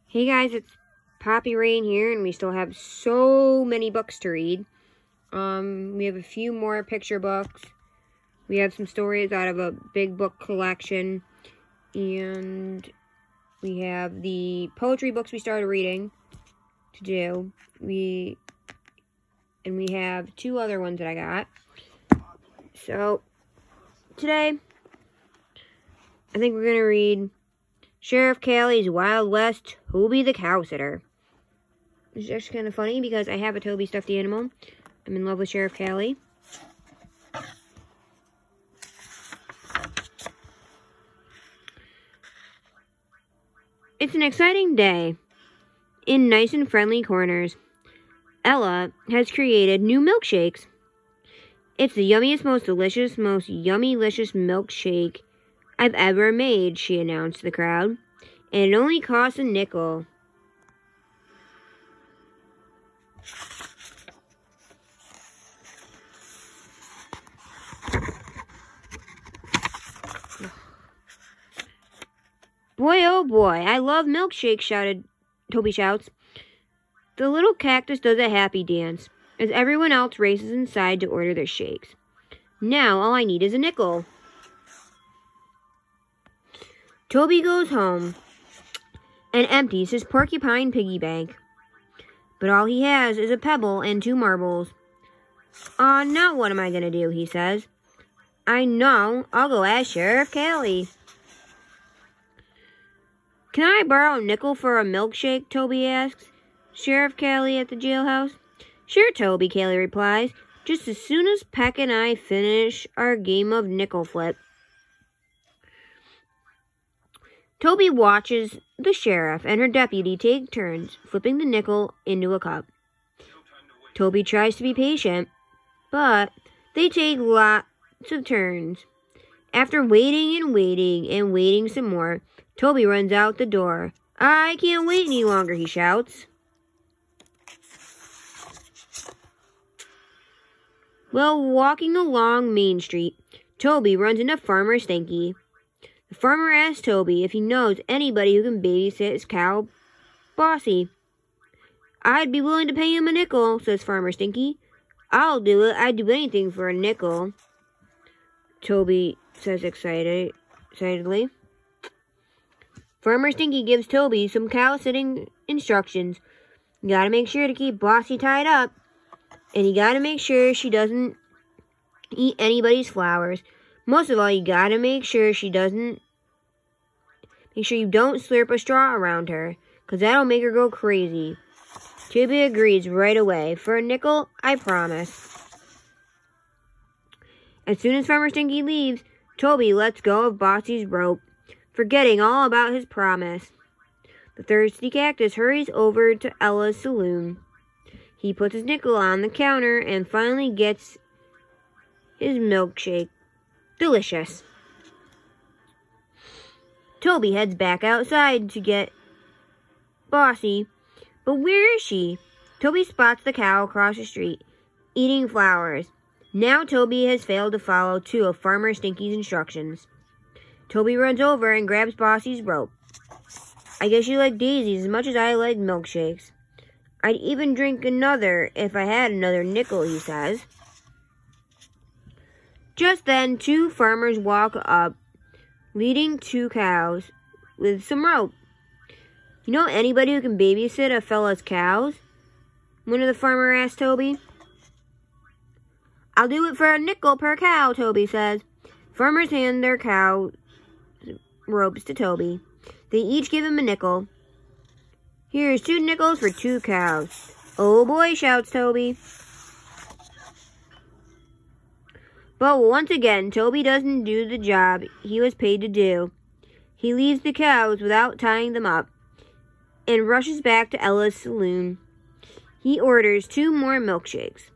Hey guys, it's Poppy Rain here, and we still have so many books to read. We have a few more picture books. We have some stories out of a big book collection, and we have the poetry books we started reading to do. We have two other ones that I got. So today, I think we're gonna read Sheriff Callies' Wild West Toby the Cowsitter. It's actually kind of funny because I have a Toby stuffed animal. I'm in love with Sheriff Callie. It's an exciting day. In nice and friendly corners, Ella has created new milkshakes. It's the yummiest, most delicious, most yummy-licious milkshake I've ever made, she announced to the crowd. And it only costs a nickel. Boy, oh boy, I love milkshakes, Toby shouts. The little cactus does a happy dance as everyone else races inside to order their shakes. Now all I need is a nickel. Toby goes home and empties his porcupine piggy bank. But all he has is a pebble and 2 marbles. Aw, now what am I going to do, he says. I know, I'll go ask Sheriff Callie. Can I borrow a nickel for a milkshake, Toby asks Sheriff Callie at the jailhouse. Sure, Toby, Callie replies, just as soon as Peck and I finish our game of nickel flip. Toby watches the sheriff and her deputy take turns flipping the nickel into a cup. Toby tries to be patient, but they take lots of turns. After waiting and waiting and waiting some more, Toby runs out the door. I can't wait any longer, he shouts. While walking along Main Street, Toby runs into Farmer Stinky. The farmer asks Toby if he knows anybody who can babysit his cow, Bossy. I'd be willing to pay him a nickel, says Farmer Stinky. I'll do it. I'd do anything for a nickel, Toby says excitedly. Farmer Stinky gives Toby some cow sitting instructions. You gotta make sure to keep Bossy tied up, and you gotta make sure she doesn't eat anybody's flowers. Most of all, you gotta make sure you don't slurp a straw around her, 'cause that'll make her go crazy. Toby agrees right away. For a nickel, I promise. As soon as Farmer Stinky leaves, Toby lets go of Bossy's rope, forgetting all about his promise. The thirsty cactus hurries over to Ella's saloon. He puts his nickel on the counter and finally gets his milkshake. Delicious. Toby heads back outside to get Bossy, but where is she? Toby spots the cow across the street, eating flowers. Now Toby has failed to follow 2 of Farmer Stinky's instructions. Toby runs over and grabs Bossy's rope. I guess you like daisies as much as I like milkshakes. I'd even drink another if I had another nickel, he says. Just then, 2 farmers walk up, leading 2 cows with some rope. You know anybody who can babysit a fella's cows? One of the farmers asked Toby. I'll do it for a nickel per cow, Toby says. Farmers hand their cow ropes to Toby. They each give him a nickel. Here's 2 nickels for 2 cows. Oh boy, shouts Toby. But once again, Toby doesn't do the job he was paid to do. He leaves the cows without tying them up and rushes back to Ella's saloon. He orders 2 more milkshakes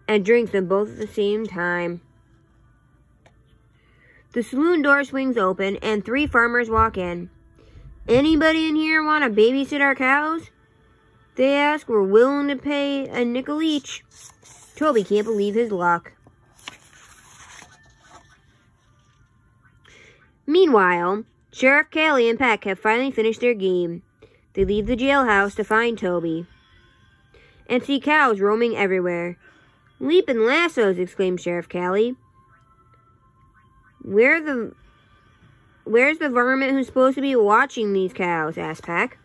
and drinks them both at the same time. The saloon door swings open and 3 farmers walk in. Anybody in here want to babysit our cows? They ask. We're willing to pay a nickel each. Toby can't believe his luck. Meanwhile, Sheriff Callie and Peck have finally finished their game. They leave the jailhouse to find Toby and see cows roaming everywhere. "Leaping lassos!" exclaimed Sheriff Callie. "Where's the varmint who's supposed to be watching these cows?" asked Peck.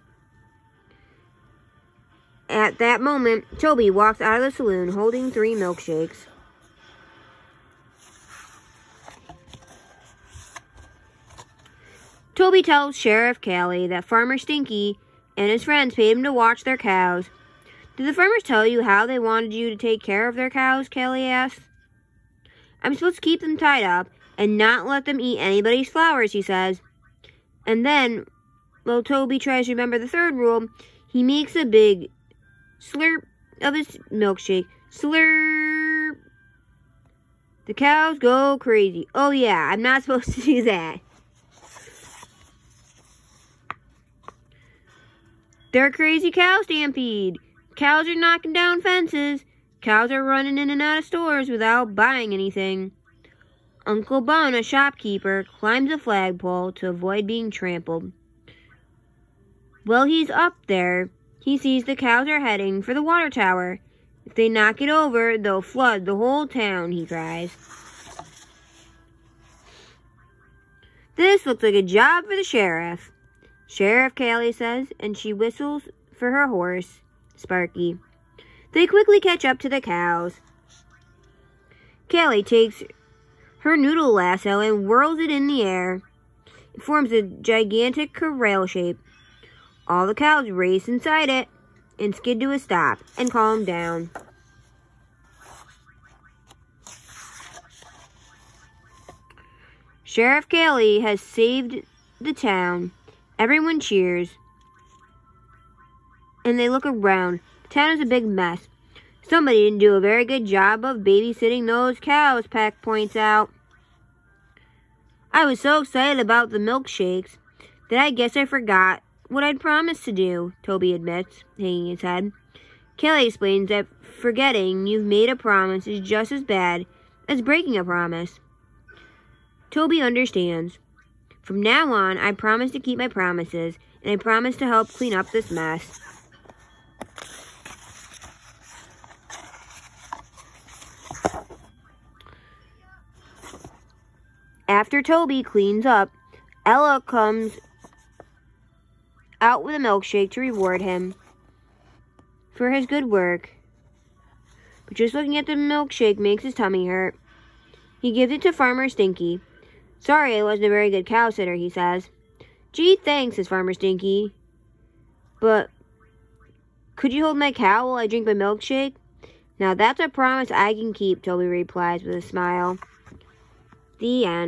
At that moment, Toby walks out of the saloon holding 3 milkshakes. Toby tells Sheriff Callie that Farmer Stinky and his friends paid him to watch their cows. "Did the farmers tell you how they wanted you to take care of their cows?" Callie asked. "I'm supposed to keep them tied up and not let them eat anybody's flowers," he says. And then, while Toby tries to remember the 3rd rule, he makes a big slurp of his milkshake. Slurp! The cows go crazy. Oh yeah, I'm not supposed to do that. They're a crazy cow stampede. Cows are knocking down fences. Cows are running in and out of stores without buying anything. Uncle Bun, a shopkeeper, climbs a flagpole to avoid being trampled. While he's up there, he sees the cows are heading for the water tower. "If they knock it over, they'll flood the whole town," he cries. "This looks like a job for the sheriff," Sheriff Callie says, and she whistles for her horse, Sparky. They quickly catch up to the cows. Callie takes her noodle lasso and whirls it in the air. It forms a gigantic corral shape. All the cows race inside it and skid to a stop and calm down. Sheriff Callie has saved the town. Everyone cheers, and they look around. The town is a big mess. "Somebody didn't do a very good job of babysitting those cows," Peck points out. "I was so excited about the milkshakes that I guess I forgot what I'd promised to do," Toby admits, hanging his head. Callie explains that forgetting you've made a promise is just as bad as breaking a promise. Toby understands. "From now on, I promise to keep my promises, and I promise to help clean up this mess." After Toby cleans up, Ella comes out with a milkshake to reward him for his good work. But just looking at the milkshake makes his tummy hurt. He gives it to Farmer Stinky. "Sorry I wasn't a very good cow sitter," he says. "Gee, thanks," says Farmer Stinky. "But could you hold my cow while I drink my milkshake?" "Now that's a promise I can keep," Toby replies with a smile. The end.